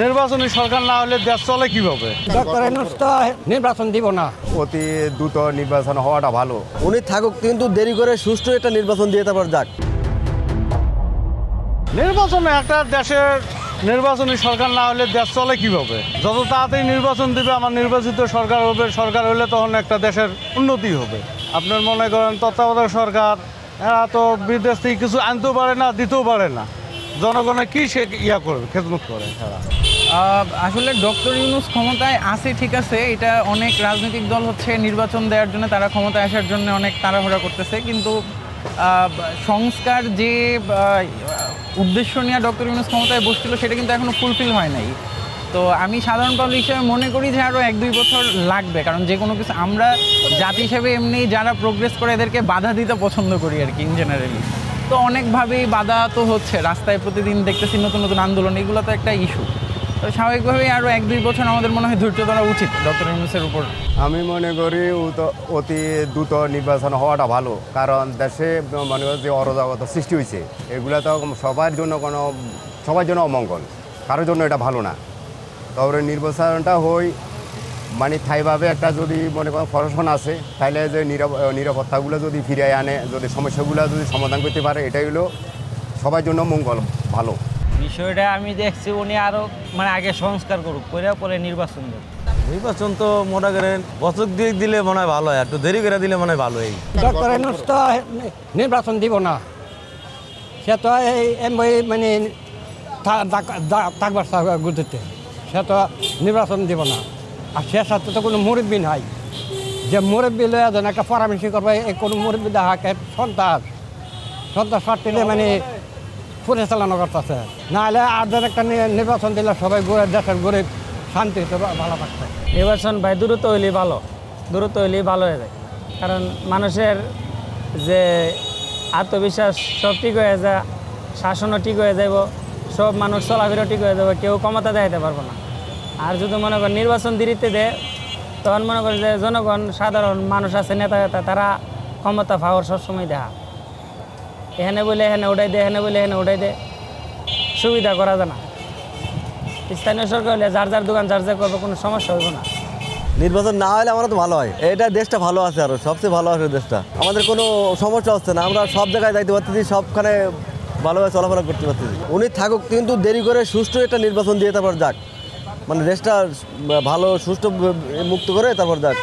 নির্বাচনী সরকার না হলে দেশ চলে কিভাবে? ডক্টর ইউনূস তো নির্বাচন দিব না। অতি দ্রুত নির্বাচন হওয়াটা ভালো। উনি থাকুক, কিন্তু দেরি করে সুষ্ঠু একটা নির্বাচন দিয়ে তারপর যাক। নির্বাচনে একটা দেশের নির্বাচনী সরকার না হলে দেশ চলে কিভাবে? যত তাড়াতাড়ি নির্বাচন দিবে আমার নির্বাচিত সরকার হবে, সরকার হলে তখন একটা দেশের উন্নতি হবে। আপনার মনে করেন তত্ত্বাবধায়ক সরকার, এরা তো বিদেশ থেকে কিছু আনতেও পারে না, দিতেও পারে না। জনগণের কি সে করবে, খেদমত করে তারা। আসলে ডক্টর ইউনূস ক্ষমতায় আছে, ঠিক আছে, এটা অনেক রাজনৈতিক দল হচ্ছে নির্বাচন দেওয়ার জন্য, তারা ক্ষমতায় আসার জন্য অনেক তাড়াহুড়া করতেছে, কিন্তু সংস্কার যে উদ্দেশ্য নিয়ে ডক্টর ইউনূস ক্ষমতায় বসছিল সেটা কিন্তু এখনো ফুলফিল হয় নাই। তো আমি সাধারণ পাবলিক হিসেবে মনে করি যে আরও 1-2 বছর লাগবে, কারণ যে কোনো কিছু আমরা জাতি হিসেবে এমনি যারা প্রোগ্রেস করে এদেরকে বাধা দিতে পছন্দ করি আর কি, ইন জেনারেলি। তো অনেকভাবেই বাধা তো হচ্ছে, রাস্তায় প্রতিদিন দেখতেছি নতুন নতুন আন্দোলন, এগুলো তো একটা ইস্যু। তো স্বাভাবিকভাবেই আরও 1-2 বছর আমাদের মনে হয় ধৈর্য ধরা উচিত ডক্টর ইউনূসের উপর। আমি মনে করি অতি দ্রুত নির্বাচন হওয়াটা ভালো, কারণ দেশে মনে করি যে অরাজকতা সৃষ্টি হয়েছে, এগুলো তো সবার জন্য অমঙ্গল, কারোর জন্য এটা ভালো না। তবে নির্বাচনটা হই মানে স্থায়ীভাবে একটা যদি মনে করেন প্রশাসন আছে, তাহলে যে নিরাপত্তাগুলো যদি ফিরিয়ে আনে, যদি সমস্যাগুলো যদি সমাধান করতে পারে, এটাই হলো সবার জন্য মঙ্গল, ভালো। বিষয়টা আমি দেখছি উনি আরও আগে সংস্কার করুক, করে পরে নির্বাচন দেব। নির্বাচন তো মনে করেন বছর দিয়ে দিলে মনে হয় ভালো হয়, একটু দেরি করে দিলে মনে হয় ভালো হয়। ডক্টর ইউনূস তো নির্বাচন দিব না। সে তো মানে থাকবার গুরুত্বে সে তো নির্বাচন দিব না। আর সে সাথে তো কোনো মুরব্বী নাই যে মুরব্বী লয়ে যেন একটা পরামর্শ করবে। কোনো মুরব্বী দেখাকে সন্তান স্বার্থে মানে পরিচালনা করতেছে। নাহলে আর একটা নির্বাচন দিলে সবাই দেশের গরিব শান্তি হতে ভালো থাকছে। নির্বাচন ভাই দ্রুত হইলেই ভালো, দ্রুত হইলেই ভালো হয়ে যায়, কারণ মানুষের যে আত্মবিশ্বাস সব ঠিক হয়ে যায়, শাসনও ঠিক হয়ে যাব, সব মানুষ চলাফেরাও ঠিক হয়ে যাবে, কেউ ক্ষমতা দেখাতে পারবো না। আর যদি মনে করেন নির্বাচন দেরিতে দেয়, তখন মনে করেন যে জনগণ, সাধারণ মানুষ আছে, নেতা তারা ক্ষমতা পাওয়ার সবসময় দেখা, এখানে বলে এখানে উঠাই দেয়, এখানে বলে এখানে উঠাই দেয়, সুবিধা করা যায় না। স্থানীয় সরকার হলে যার যার দোকান যার যা করবে, কোনো সমস্যা হইব না। নির্বাচন না হলে আমরা তো ভালো হয়, এটা দেশটা ভালো আছে, আরও সবচেয়ে ভালো আছে দেশটা। আমাদের কোনো সমস্যা হচ্ছে না, আমরা সব জায়গায় যাইতে পারতেছি, সবখানে ভালোভাবে চলাফেরা করতে পারতেছি। উনি থাকুক, কিন্তু দেরি করে সুষ্ঠু একটা নির্বাচন দিয়ে তারপর যাক, মানে দেশটা ভালো সুষ্ঠু মুক্ত করে তারপর যাক।